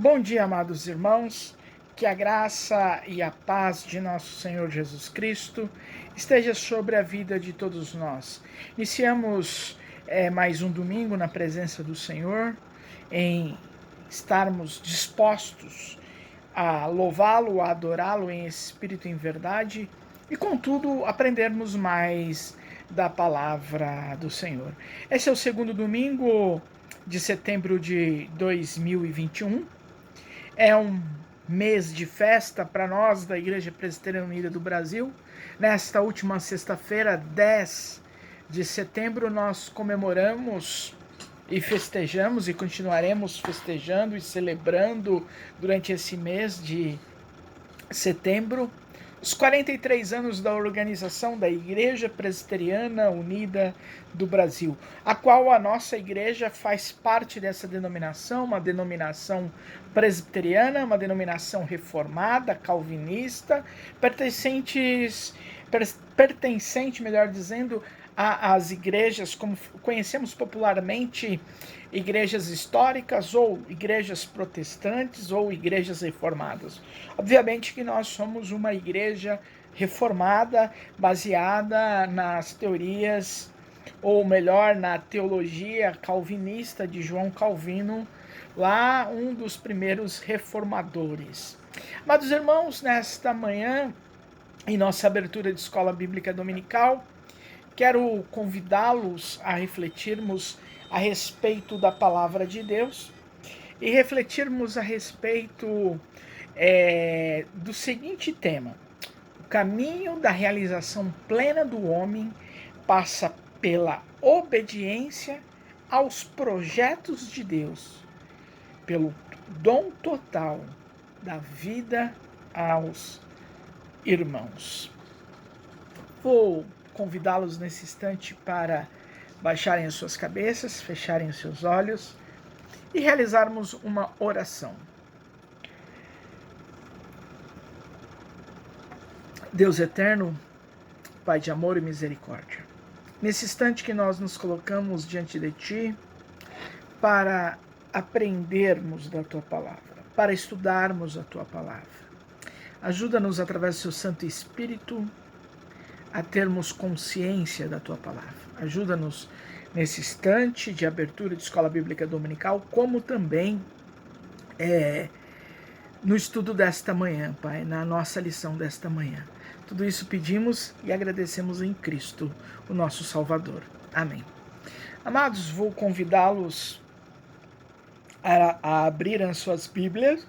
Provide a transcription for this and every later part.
Bom dia, amados irmãos, que a graça e a paz de nosso Senhor Jesus Cristo esteja sobre a vida de todos nós. Iniciamos mais um domingo na presença do Senhor, em estarmos dispostos a louvá-lo, a adorá-lo em espírito e em verdade, e contudo aprendermos mais da palavra do Senhor. Esse é o segundo domingo de setembro de 2021. É um mês de festa para nós da Igreja Presbiteriana Unida do Brasil. Nesta última sexta-feira, 10 de setembro, nós comemoramos e festejamos e continuaremos festejando e celebrando durante esse mês de setembro os 43 anos da organização da Igreja Presbiteriana Unida do Brasil, a qual a nossa igreja faz parte dessa denominação, uma denominação presbiteriana, uma denominação reformada, calvinista, pertencente, melhor dizendo, às igrejas, como conhecemos popularmente, igrejas históricas ou igrejas protestantes ou igrejas reformadas. Obviamente que nós somos uma igreja reformada, baseada nas teorias, ou melhor, na teologia calvinista de João Calvino, lá um dos primeiros reformadores. Amados irmãos, nesta manhã, em nossa abertura de escola bíblica dominical, quero convidá-los a refletirmos a respeito da palavra de Deus e refletirmos a respeito do seguinte tema: o caminho da realização plena do homem passa pela obediência aos projetos de Deus, pelo dom total da vida aos irmãos. Vou convidá-los nesse instante para baixarem as suas cabeças, fecharem os seus olhos e realizarmos uma oração. Deus eterno, Pai de amor e misericórdia, nesse instante que nós nos colocamos diante de Ti para aprendermos da Tua palavra, para estudarmos a Tua palavra, ajuda-nos através do Seu Santo Espírito a termos consciência da Tua palavra. Ajuda-nos nesse instante de abertura de escola bíblica dominical, como também no estudo desta manhã, Pai, na nossa lição desta manhã. Tudo isso pedimos e agradecemos em Cristo, o nosso Salvador. Amém. Amados, vou convidá-los a abrir as suas Bíblias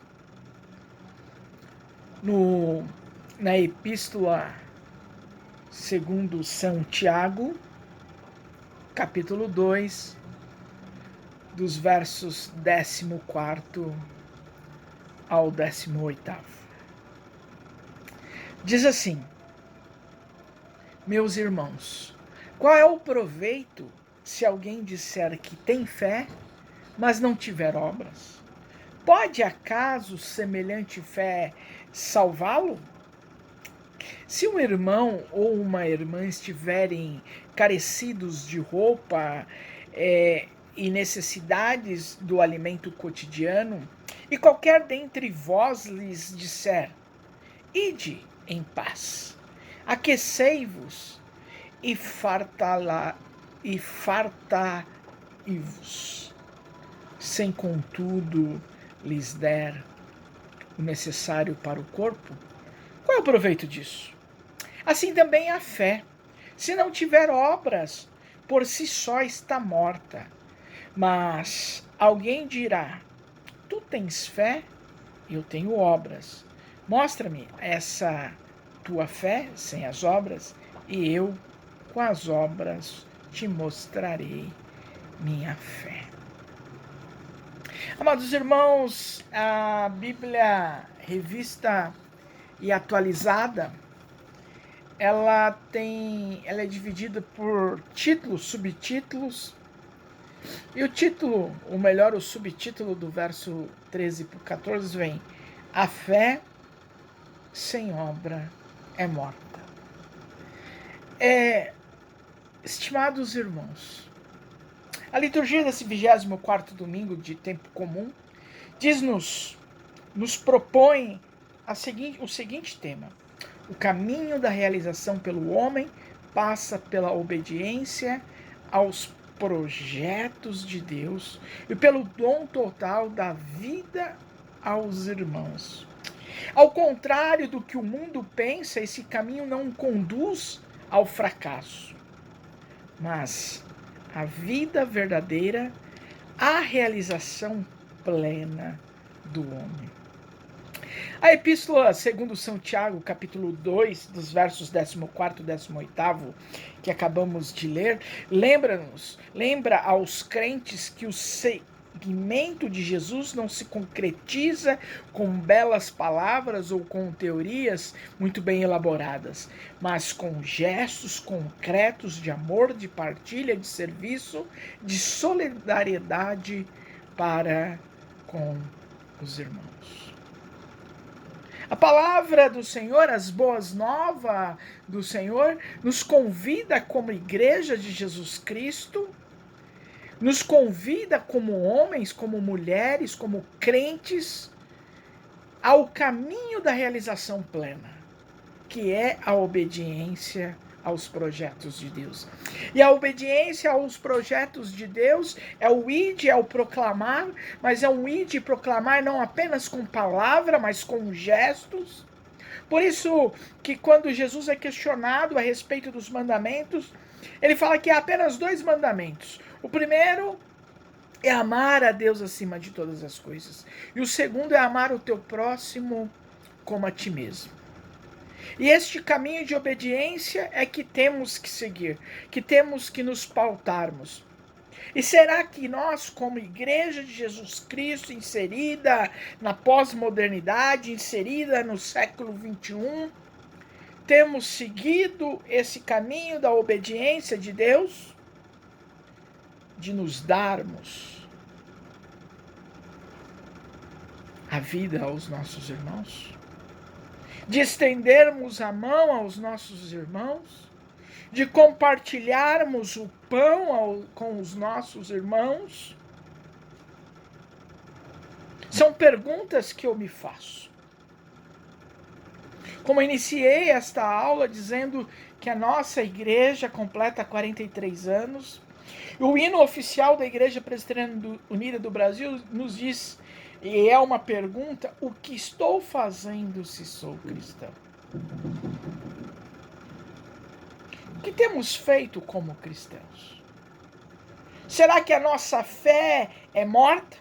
na Epístola segundo São Tiago, capítulo 2, dos versos 14 ao 18. Diz assim: meus irmãos, qual é o proveito se alguém disser que tem fé, mas não tiver obras? Pode acaso semelhante fé salvá-lo? Se um irmão ou uma irmã estiverem carecidos de roupa e necessidades do alimento cotidiano, e qualquer dentre vós lhes disser: ide em paz, aquecei-vos e fartai-vos, sem contudo lhes der o necessário para o corpo, qual é o proveito disso? Assim também a fé, se não tiver obras, por si só está morta. Mas alguém dirá: tu tens fé, eu tenho obras. Mostra-me essa tua fé sem as obras, e eu, com as obras, te mostrarei minha fé. Amados irmãos, a Bíblia revista e atualizada, ela é dividida por títulos, subtítulos, e o título, ou melhor, o subtítulo do verso 13 por 14 vem: a fé sem obra é morta. Estimados irmãos, a liturgia desse 24º domingo de tempo comum diz-nos nos propõe o seguinte tema: o caminho da realização pelo homem passa pela obediência aos projetos de Deus e pelo dom total da vida aos irmãos. Ao contrário do que o mundo pensa, esse caminho não conduz ao fracasso, mas à vida verdadeira, à realização plena do homem. A epístola segundo São Tiago, capítulo 2, dos versos 14 e 18, que acabamos de ler, lembra aos crentes que o seguimento de Jesus não se concretiza com belas palavras ou com teorias muito bem elaboradas, mas com gestos concretos de amor, de partilha, de serviço, de solidariedade para com os irmãos. A palavra do Senhor, as boas novas do Senhor, nos convida como igreja de Jesus Cristo, nos convida como homens, como mulheres, como crentes, ao caminho da realização plena, que é a obediência aos projetos de Deus. E a obediência aos projetos de Deus é o ide, é o proclamar, mas é um ide e proclamar não apenas com palavra, mas com gestos. Por isso que quando Jesus é questionado a respeito dos mandamentos, ele fala que há apenas 2 mandamentos. O primeiro é amar a Deus acima de todas as coisas. E o segundo é amar o teu próximo como a ti mesmo. E este caminho de obediência é que temos que seguir, que temos que nos pautarmos. E será que nós, como Igreja de Jesus Cristo, inserida na pós-modernidade, inserida no século XXI, temos seguido esse caminho da obediência de Deus? De nos darmos a vida aos nossos irmãos? De estendermos a mão aos nossos irmãos, de compartilharmos o pão com os nossos irmãos? São perguntas que eu me faço. Como iniciei esta aula dizendo que a nossa igreja completa 43 anos, o hino oficial da Igreja Presbiteriana Unida do Brasil nos diz, e é uma pergunta: o que estou fazendo se sou cristão? O que temos feito como cristãos? Será que a nossa fé é morta?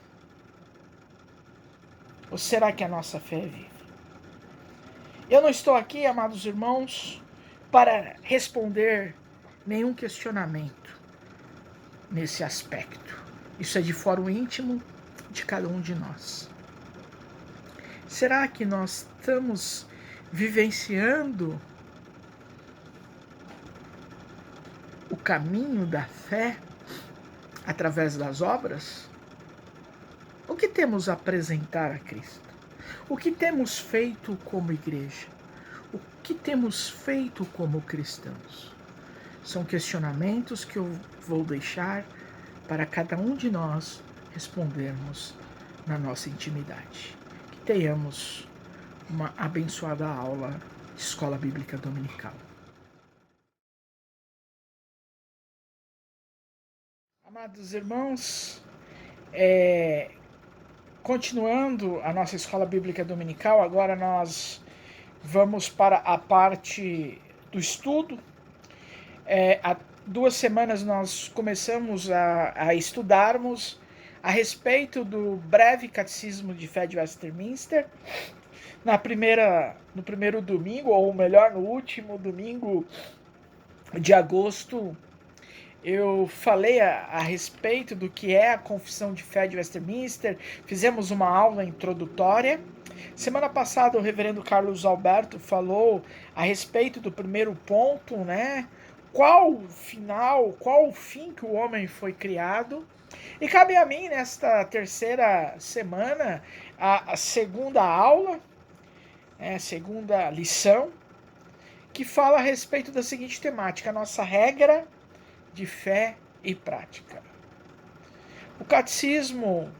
Ou será que a nossa fé é viva? Eu não estou aqui, amados irmãos, para responder nenhum questionamento nesse aspecto. Isso é de fórum íntimo de cada um de nós. Será que nós estamos vivenciando o caminho da fé através das obras? O que temos a apresentar a Cristo? O que temos feito como igreja? O que temos feito como cristãos? São questionamentos que eu vou deixar para cada um de nós respondermos na nossa intimidade. Que tenhamos uma abençoada aula de Escola Bíblica Dominical. Amados irmãos, continuando a nossa Escola Bíblica Dominical, agora nós vamos para a parte do estudo. Há 2 semanas nós começamos a estudarmos a respeito do breve catecismo de fé de Westminster. No primeiro domingo, ou melhor, no último domingo de agosto, eu falei a respeito do que é a Confissão de Fé de Westminster, fizemos uma aula introdutória. Semana passada o reverendo Carlos Alberto falou a respeito do primeiro ponto, né? Qual o fim que o homem foi criado. E cabe a mim, nesta terceira semana, a segunda aula, a segunda lição, que fala a respeito da seguinte temática: a nossa regra de fé e prática. O catecismo,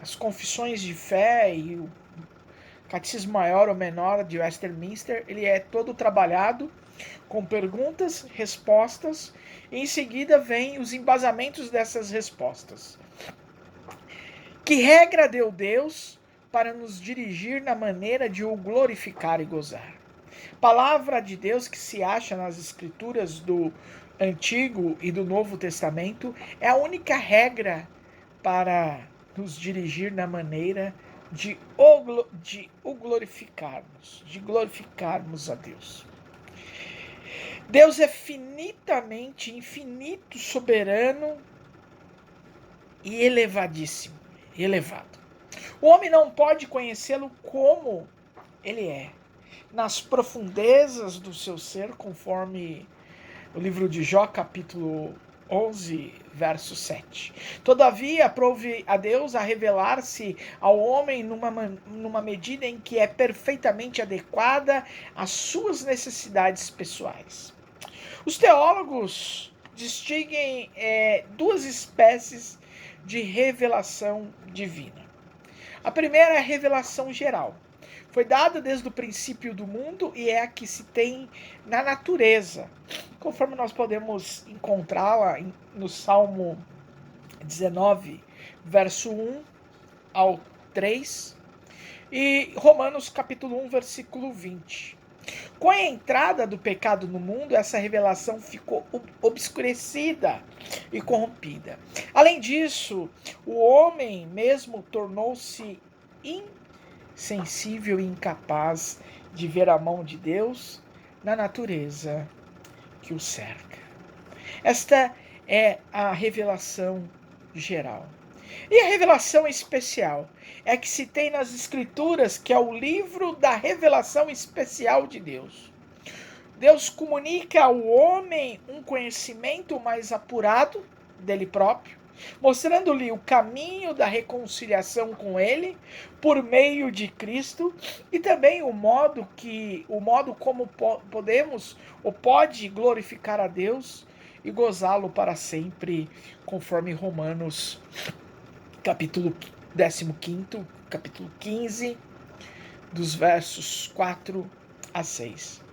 as confissões de fé e Catecismo Maior ou Menor de Westminster, ele é todo trabalhado com perguntas, respostas, e em seguida vem os embasamentos dessas respostas. Que regra deu Deus para nos dirigir na maneira de o glorificar e gozar? Palavra de Deus que se acha nas escrituras do Antigo e do Novo Testamento é a única regra para nos dirigir na maneira de o glorificarmos, de glorificarmos a Deus. Deus é infinito, soberano e elevadíssimo, elevado. O homem não pode conhecê-lo como ele é, nas profundezas do seu ser, conforme o livro de Jó, capítulo 11, verso 7. Todavia, aprove a Deus a revelar-se ao homem numa medida em que é perfeitamente adequada às suas necessidades pessoais. Os teólogos distinguem duas espécies de revelação divina. A primeira é a revelação geral. Foi dada desde o princípio do mundo e é a que se tem na natureza, conforme nós podemos encontrá-la no Salmo 19, verso 1 ao 3, e Romanos capítulo 1, versículo 20. Com a entrada do pecado no mundo, essa revelação ficou obscurecida e corrompida. Além disso, o homem mesmo tornou-se insensível e incapaz de ver a mão de Deus na natureza que o cerca. Esta é a revelação geral. E a revelação especial é a que se tem nas Escrituras, que é o livro da revelação especial de Deus. Deus comunica ao homem um conhecimento mais apurado dele próprio, mostrando-lhe o caminho da reconciliação com ele por meio de Cristo e também o modo como podemos ou pode glorificar a Deus e gozá-lo para sempre, conforme Romanos capítulo 15, capítulo 15, dos versos 4 a 6.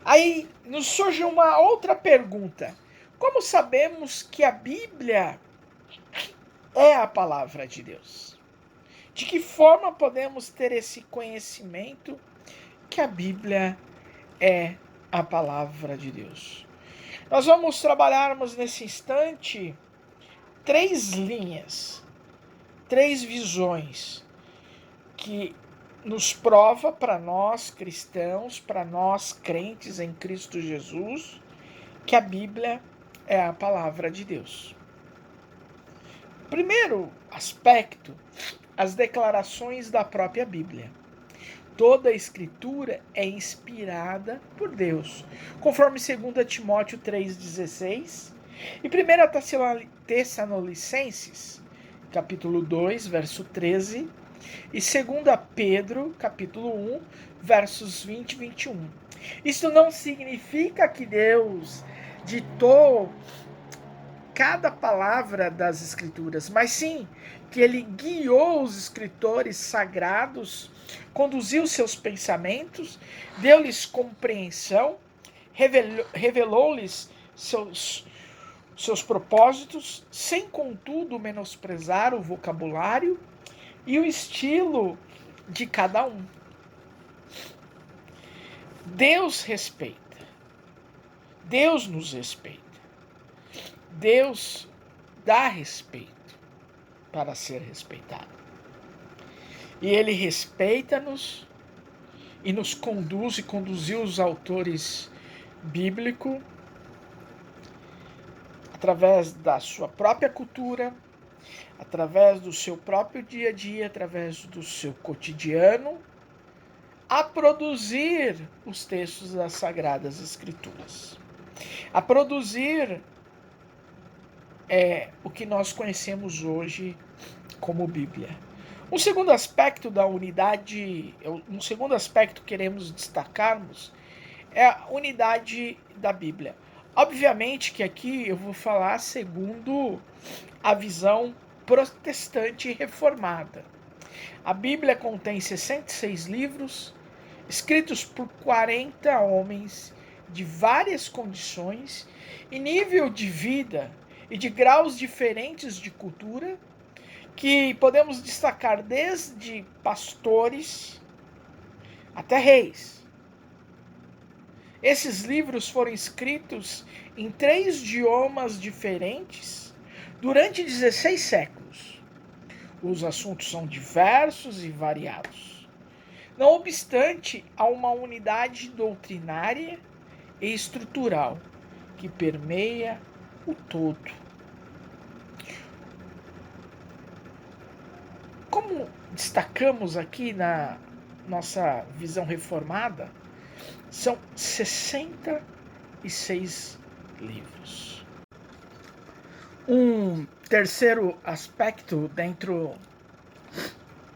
Aí nos surge uma outra pergunta. Como sabemos que a Bíblia é a palavra de Deus? De que forma podemos ter esse conhecimento que a Bíblia é a palavra de Deus? Nós vamos trabalharmos nesse instante 3 linhas, 3 visões que nos prova para nós cristãos, para nós crentes em Cristo Jesus, que a Bíblia é a palavra de Deus. Primeiro aspecto, as declarações da própria Bíblia. Toda a Escritura é inspirada por Deus, conforme 2 Timóteo 3,16 e 1 Tessalonicenses, capítulo 2, verso 13, e 2 Pedro, capítulo 1, versos 20 e 21. Isso não significa que Deus ditou cada palavra das Escrituras, mas sim que ele guiou os escritores sagrados, conduziu seus pensamentos, deu-lhes compreensão, revelou-lhes seus propósitos, sem contudo menosprezar o vocabulário e o estilo de cada um. Deus respeita. Deus nos respeita. Deus dá respeito para ser respeitado. E ele respeita-nos e nos conduz e conduziu os autores bíblicos através da sua própria cultura, através do seu próprio dia a dia, através do seu cotidiano, a produzir os textos das Sagradas Escrituras, a produzir o que nós conhecemos hoje como Bíblia. Um segundo aspecto da unidade, um segundo aspecto que queremos destacarmos é a unidade da Bíblia. Obviamente que aqui eu vou falar segundo a visão protestante e reformada. A Bíblia contém 66 livros, escritos por 40 homens de várias condições e nível de vida e de graus diferentes de cultura, que podemos destacar desde pastores até reis. Esses livros foram escritos em 3 idiomas diferentes durante 16 séculos. Os assuntos são diversos e variados. Não obstante, há uma unidade doutrinária e estrutural que permeia o todo. Como destacamos aqui na nossa visão reformada, são 66 livros. Um terceiro aspecto dentro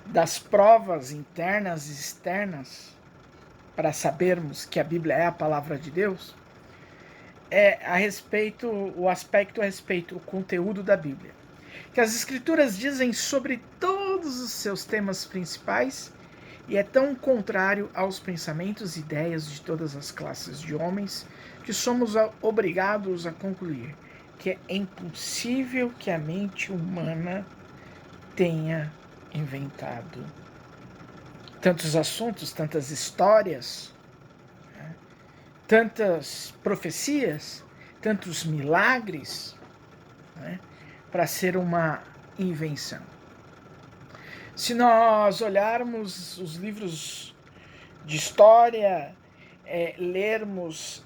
das provas internas e externas para sabermos que a Bíblia é a palavra de Deus é o aspecto a respeito do conteúdo da Bíblia. Que as Escrituras dizem sobre todos os seus temas principais e é tão contrário aos pensamentos e ideias de todas as classes de homens que somos obrigados a concluir que é impossível que a mente humana tenha inventado tantos assuntos, tantas histórias, né? Tantas profecias, tantos milagres, né? Para ser uma invenção. Se nós olharmos os livros de história, lermos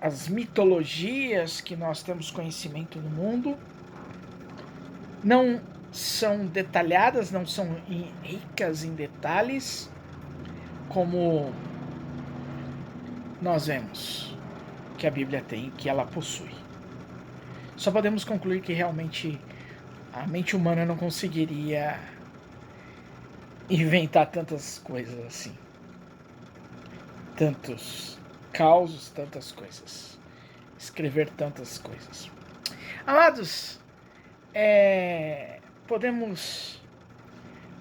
as mitologias que nós temos conhecimento no mundo, não são detalhadas, não são ricas em detalhes, como nós vemos que a Bíblia tem, que ela possui. Só podemos concluir que realmente a mente humana não conseguiria inventar tantas coisas assim. Tantos causos, tantas coisas. Escrever tantas coisas. Amados, podemos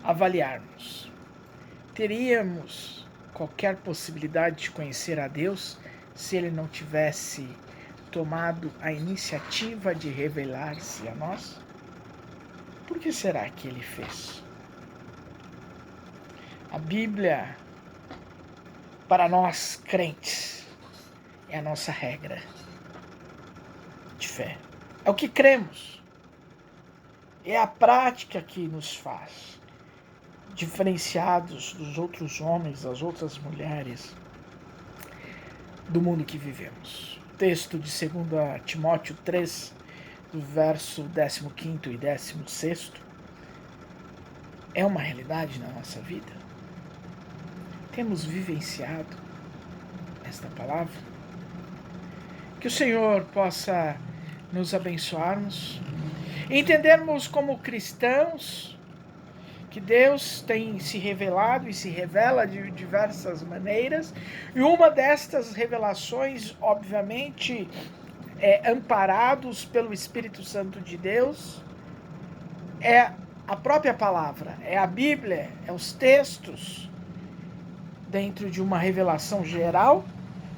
avaliarmos. Teríamos qualquer possibilidade de conhecer a Deus se Ele não tivesse tomado a iniciativa de revelar-se a nós? Por que será que Ele fez? A Bíblia, para nós crentes, é a nossa regra de fé. É o que cremos. É a prática que nos faz diferenciados dos outros homens, das outras mulheres do mundo que vivemos. O texto de 2 Timóteo 3, do verso 15º e 16º, é uma realidade na nossa vida. Temos vivenciado esta palavra. Que o Senhor possa nos abençoarmos, entendermos como cristãos que Deus tem se revelado e se revela de diversas maneiras, e uma destas revelações, obviamente, amparados pelo Espírito Santo de Deus, é a própria palavra, é a Bíblia, é os textos, dentro de uma revelação geral,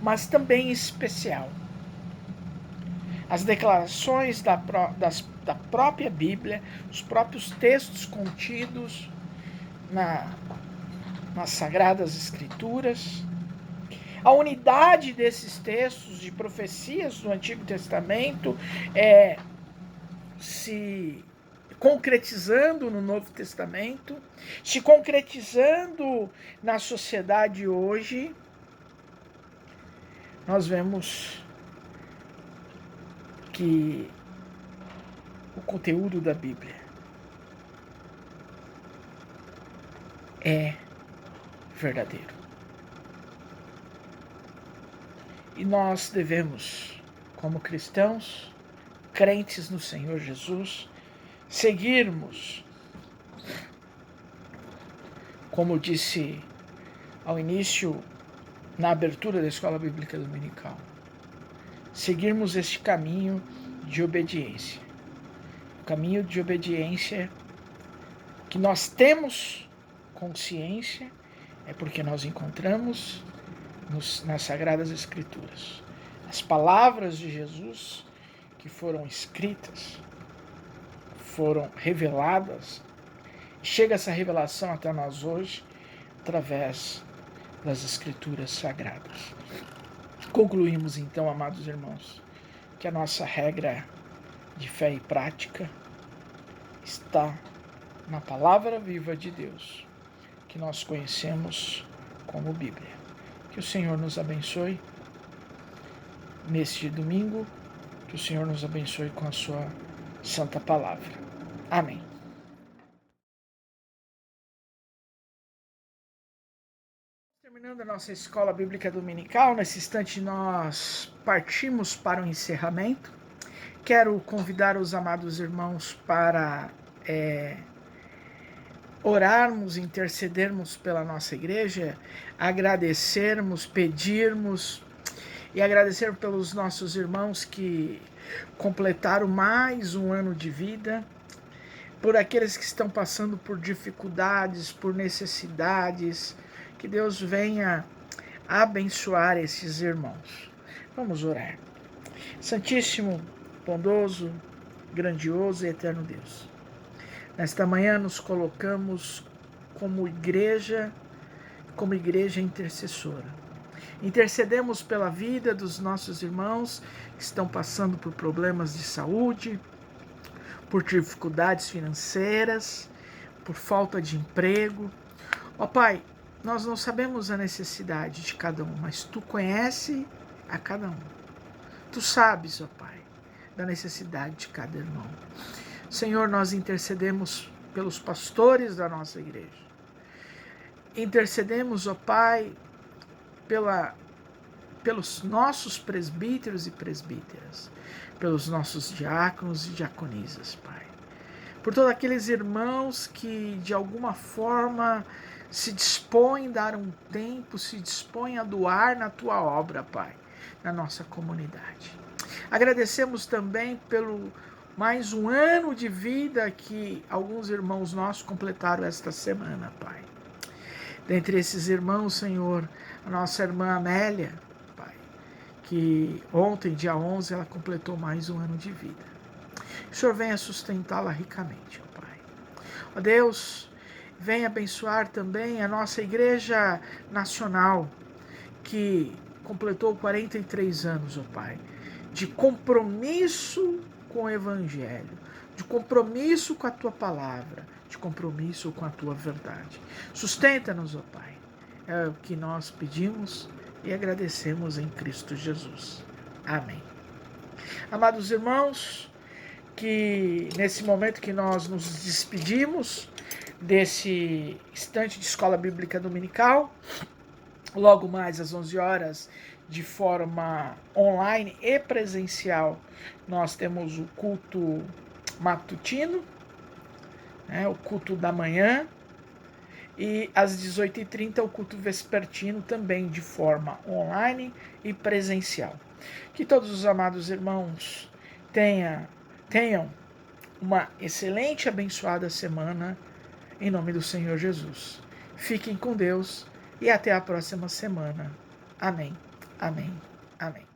mas também especial. As declarações da própria Bíblia, os próprios textos contidos nas Sagradas Escrituras, a unidade desses textos de profecias do Antigo Testamento se concretizando no Novo Testamento, se concretizando na sociedade hoje, nós vemos que o conteúdo da Bíblia é verdadeiro. E nós devemos, como cristãos, crentes no Senhor Jesus, seguirmos, como disse ao início, na abertura da Escola Bíblica Dominical, seguirmos este caminho de obediência. O caminho de obediência que nós temos consciência é porque nós encontramos nas Sagradas Escrituras as palavras de Jesus que foram escritas, foram reveladas. Chega essa revelação até nós hoje através das Escrituras Sagradas. Concluímos então, amados irmãos, que a nossa regra de fé e prática está na palavra viva de Deus, que nós conhecemos como Bíblia. Que o Senhor nos abençoe neste domingo, que o Senhor nos abençoe com a sua santa palavra. Amém. Terminando a nossa escola bíblica dominical, nesse instante nós partimos para o encerramento. Quero convidar os amados irmãos para orarmos, intercedermos pela nossa igreja, agradecermos, pedirmos e agradecer pelos nossos irmãos que completaram mais um ano de vida, por aqueles que estão passando por dificuldades, por necessidades, que Deus venha abençoar esses irmãos. Vamos orar. Santíssimo, bondoso, grandioso e eterno Deus, nesta manhã nos colocamos como igreja intercessora. Intercedemos pela vida dos nossos irmãos que estão passando por problemas de saúde, por dificuldades financeiras, por falta de emprego. Ó Pai, nós não sabemos a necessidade de cada um, mas Tu conheces a cada um. Tu sabes, ó Pai, da necessidade de cada irmão. Senhor, nós intercedemos pelos pastores da nossa igreja. Intercedemos, ó Pai, pelos nossos presbíteros e presbíteras, pelos nossos diáconos e diaconisas, Pai. Por todos aqueles irmãos que, de alguma forma, se dispõem a dar um tempo, se dispõem a doar na Tua obra, Pai, na nossa comunidade. Agradecemos também pelo mais um ano de vida que alguns irmãos nossos completaram esta semana, Pai. Dentre esses irmãos, Senhor, a nossa irmã Amélia, Pai, que ontem, dia 11, ela completou mais um ano de vida. O Senhor venha sustentá-la ricamente, ó Pai. Ó Deus, venha abençoar também a nossa Igreja Nacional, que completou 43 anos, ó Pai, de compromisso com o Evangelho, de compromisso com a Tua Palavra, de compromisso com a Tua verdade. Sustenta-nos, ó Pai. É o que nós pedimos e agradecemos em Cristo Jesus. Amém. Amados irmãos, que nesse momento que nós nos despedimos desse instante de escola bíblica dominical, logo mais às 11 horas, de forma online e presencial, nós temos o culto matutino, o culto da manhã, e às 18h30 o culto vespertino, também de forma online e presencial. Que todos os amados irmãos tenham uma excelente e abençoada semana, em nome do Senhor Jesus. Fiquem com Deus e até a próxima semana. Amém, amém, amém.